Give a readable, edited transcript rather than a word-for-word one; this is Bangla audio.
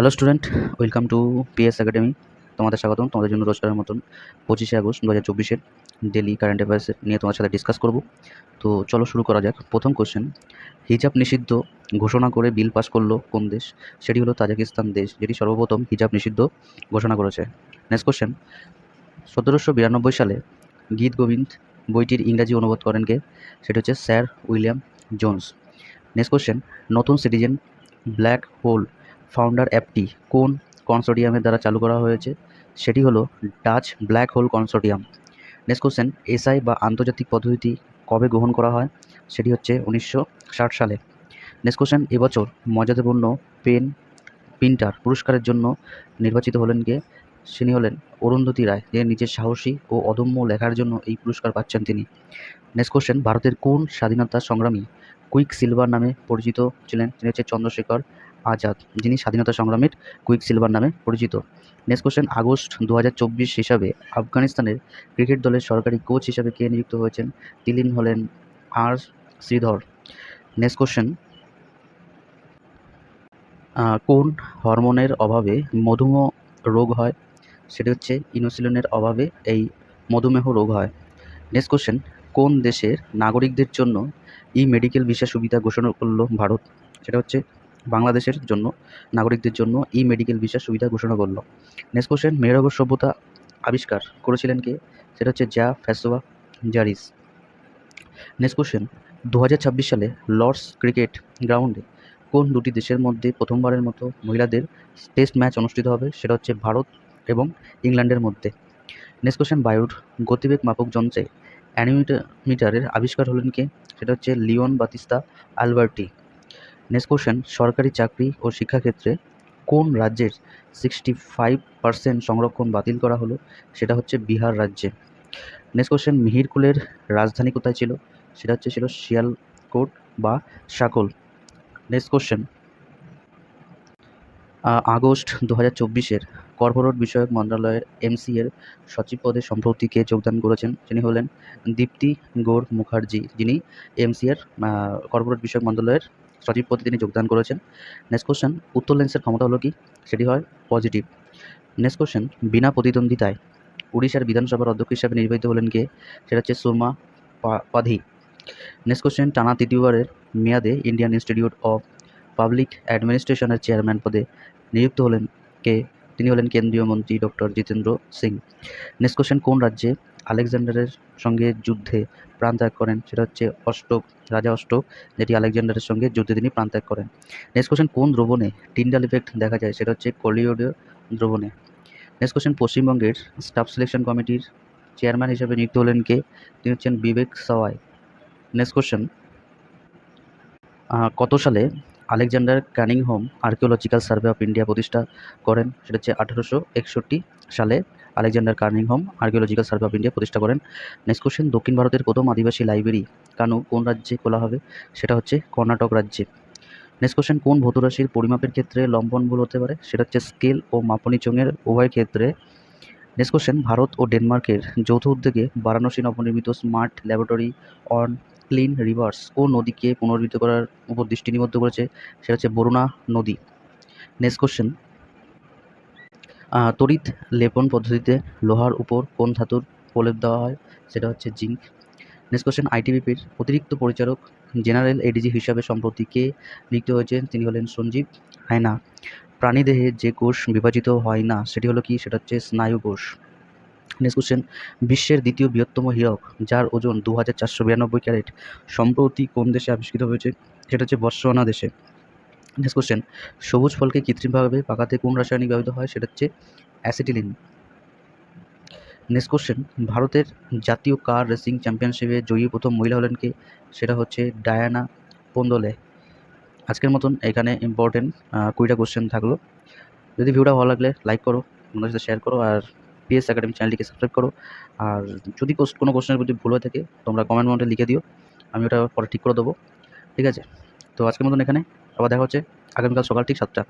Hello student, welcome to PS academy. তোমাদের স্বাগতম। তোমাদের জন্য রোজকারের মতন 25শে আগস্ট 2024-এর ডেলি কারেন্ট অ্যাফেয়ার্স নিয়ে তোমার সাথে ডিসকাস করব। তো চলো শুরু করা যাক। প্রথম কোশ্চেন, হিজাব নিষিদ্ধ ঘোষণা করে বিল পাস করলো কোন দেশ? সেটি হলো তাজিকিস্তান দেশ, যেটি সর্বপ্রথম হিজাব নিষিদ্ধ ঘোষণা করেছে। নেক্সট কোশ্চেন, 1792 সালে গীত গোবিন্দ বইটির ইংরাজি অনুবাদ করেন কে? সেটি হচ্ছে sir William Jones. Next question, নতুন সিটিজেন ব্ল্যাক হোল ফাউন্ডার অ্যাপটি কোন কনসোর্টিয়ামের দ্বারা চালু করা হয়েছে? সেটি হলো Dutch black hole consortium. Next question, SI বা আন্তর্জাতিক পদ্ধতি কবে গ্রহণ করা হয়? সেটি হচ্ছে 1960 সালে। নেক্সট কোশ্চেন, এবছর মর্যাদাপূর্ণ পেন প্রিন্টার পুরস্কারের জন্য নির্বাচিত হলেন কে? তিনি হলেন অরুন্ধতী রায়, যে নিজের সাহসী ও অদম্য লেখার জন্য এই পুরস্কার পাচ্ছেন তিনি। নেক্সট কোশ্চেন, ভারতের কোন স্বাধীনতা সংগ্রামী কুইক সিলভার নামে পরিচিত ছিলেন? তিনি হচ্ছে চন্দ্রশেখর আজাদ, যিনি স্বাধীনতা সংগ্রামীর কুইক সিলভার নামে পরিচিত। নেক্সট কোশ্চেন, আগস্ট 2024 হিসাবে আফগানিস্তানের ক্রিকেট দলের সরকারি কোচ হিসাবে কে নিযুক্ত হয়েছেন? তিনি হলেন আর শ্রীধর। নেক্সট কোশ্চেন, কোন হরমোনের অভাবে মধুমেহ রোগ হয়? সেটি হচ্ছে ইনসুলিনের অভাবে এই মধুমেহ রোগ হয়। নেক্সট কোশ্চেন, কোন দেশের নাগরিকদের জন্য মেডিকেল ভিসা সুবিধা ঘোষণা করলো ভারত? সেটা হচ্ছে বাংলাদেশের জন্য নাগরিকদের জন্য মেডিকেল ভিসা সুবিধা ঘোষণা করলো। নেক্সট কোশ্চেন, মেহেরগড় সভ্যতা আবিষ্কার করেছিলেন কে? সেটা হচ্ছে জা ফ্যাসোয়া জারিস। নেক্সট কোশ্চেন, 2026 সালে লর্ডস ক্রিকেট গ্রাউন্ডে কোন দুটি দেশের মধ্যে প্রথমবারের মতো মহিলাদের টেস্ট ম্যাচ অনুষ্ঠিত হবে? সেটা হচ্ছে ভারত এবং ইংল্যান্ডের মধ্যে। নেক্সট কোশ্চেন, বায়ুর গতিবেগ মাপক যন্ত্রে অ্যানিমিটারের আবিষ্কার হলেন কে? সেটা হচ্ছে লিওন বাতিস্তা আলবার্টি। নেক্সট কোশ্চেন, সরকারি চাকরি ও শিক্ষাক্ষেত্রে কোন রাজ্যের 65% সংরক্ষণ বাতিল করা হলো? সেটা হচ্ছে বিহার রাজ্যে। নেক্সট কোশ্চেন, মিহিরকুলের রাজধানী কোথায় ছিল? সেটা ছিল শিয়ালকোট বা শাকল। নেক্সট কোশ্চেন, আগস্ট 2024-এর কর্পোরেট বিষয়ক মন্ত্রণালয়ের এমসি-এর সচিব পদে সম্প্রতি কে যোগদান করেছেন? তিনি হলেন দীপ্তি গৌর মুখার্জি, যিনি এমসি-এর কর্পোরেট বিষয়ক মন্ত্রণালয়ের সচিব পদে তিনি যোগদান করেছেন। নেক্সট কোশ্চেন, উত্তর লেন্সের ক্ষমতা হলো কি? সেটি হয় পজিটিভ। নেক্সট কোশ্চেন, বিনা প্রতিদ্বন্দ্বিতায় উড়িষ্যার বিধানসভার অধ্যক্ষ হিসাবে নির্বাচিত হলেন কে? সেটা হচ্ছে সুরমা পাধি। নেক্সট কোশ্চেন, টানা তৃতীয়বারের মেয়াদে ইন্ডিয়ান ইনস্টিটিউট অফ পাবলিক অ্যাডমিনিস্ট্রেশনের চেয়ারম্যান পদে নিযুক্ত হলেন কে? তিনি হলেন কেন্দ্রীয় মন্ত্রী doctor Jitendra Singh. Next question, কোন রাজ্যে আলেকজান্ডারের সঙ্গে যুদ্ধে প্রাণত্যাগ করেন? সেটা হচ্ছে রাজা অশোক, যেটি আলেকজান্ডারের সঙ্গে যুদ্ধে তিনি প্রাণত্যাগ করেন। নেক্সট কোশ্চেন, কোন দ্রবণে টিন্ডাল ইফেক্ট দেখা যায়? সেটা হচ্ছে কলিওডীয় দ্রবণে। নেক্সট কোশ্চেন, পশ্চিমবঙ্গের স্টাফ সিলেকশন কমিটির চেয়ারম্যান হিসেবে নিযুক্ত হলেন কে? তিনি হচ্ছেন বিবেক সাওয়াই। নেক্সট কোশ্চেন, কত সালে Alexander Cunningham archaeological survey of India প্রতিষ্ঠা করেন? সেটা হচ্ছে 1861 সালে Alexander Cunningham archaeological survey of India প্রতিষ্ঠা করেন। নেক্সট কোশ্চেন, দক্ষিণ ভারতের প্রথম আদিবাসী লাইব্রেরি কানু কোন রাজ্যে খোলা হবে? সেটা হচ্ছে কর্ণাটক রাজ্যে। নেক্সট কোশ্চেন, কোন ভৌত রাশির পরিমাপের ক্ষেত্রে লম্বন ভুল হতে পারে? সেটা হচ্ছে স্কেল ও মাপনী চোঙের উভয় ক্ষেত্রে। নেক্সট কোশ্চেন, ভারত ও ডেনমার্কের যৌথ উদ্যোগে বারাণসী নবনির্মিত smart laboratory on clean rivers কোন নদীকে পুনর্জীবিত করার উপর দৃষ্টি নিবদ্ধ করেছে? সেটা হচ্ছে বরুণা নদী। নেক্সট কোশ্চেন, তড়িৎ লেপন পদ্ধতিতে লোহার উপর কোন ধাতুর প্রলেপ দেওয়া হয়? সেটা হচ্ছে জিঙ্ক। নেক্সট কোশ্চেন, আইটিবিপির অতিরিক্ত পরিচালক জেনারেল এডিজি হিসাবে সম্প্রতি কে নিযুক্ত হয়েছেন? তিনি হলেন সঞ্জীব রায়না। প্রাণীদেহে যে কোষ বিভাজিত হয় না সেটি হলো কি? সেটা হচ্ছে স্নায়ু কোষ। নেক্সট কোশ্চেন, বিশ্বের দ্বিতীয় বৃহত্তম হীরক যার ওজন 2492 ক্যারেট সম্প্রতি কোন দেশে আবিষ্কৃত হয়েছে? সেটা হচ্ছে বতসোয়ানা দেশে। নেক্সট কোশ্চেন, সবুজ ফলকে কৃত্রিমভাবে পাকাতে কোন রাসায়নিক ব্যবহৃত হয়? সেটা হচ্ছে অ্যাসিটিলিন। নেক্সট কোশ্চেন, ভারতের জাতীয় কার রেসিং চ্যাম্পিয়নশিপে জয়ী প্রথম মহিলা হলেন কে? সেটা হচ্ছে ডায়ানা পোন্দোলে। আজকের মতন এখানে ইম্পর্টেন্ট 20টা কোশ্চেন থাকলো। যদি ভিডিওটা ভালো লাগলে লাইক করো, বন্ধুদের সাথে শেয়ার করো, আর পিএস একাডেমি চ্যানেলটিকে সাবস্ক্রাইব করো। আর যদি কোনো কোশ্চেনের প্রতি ভুল হয়ে থাকে তোমরা কমেন্ট বক্সে লিখে দিও, আমি ওটা পরে ঠিক করে দেবো। ঠিক আছে, তো আজকের মতন এখানে, আবার দেখা হচ্ছে আগামীকাল সকাল ঠিক 7টা।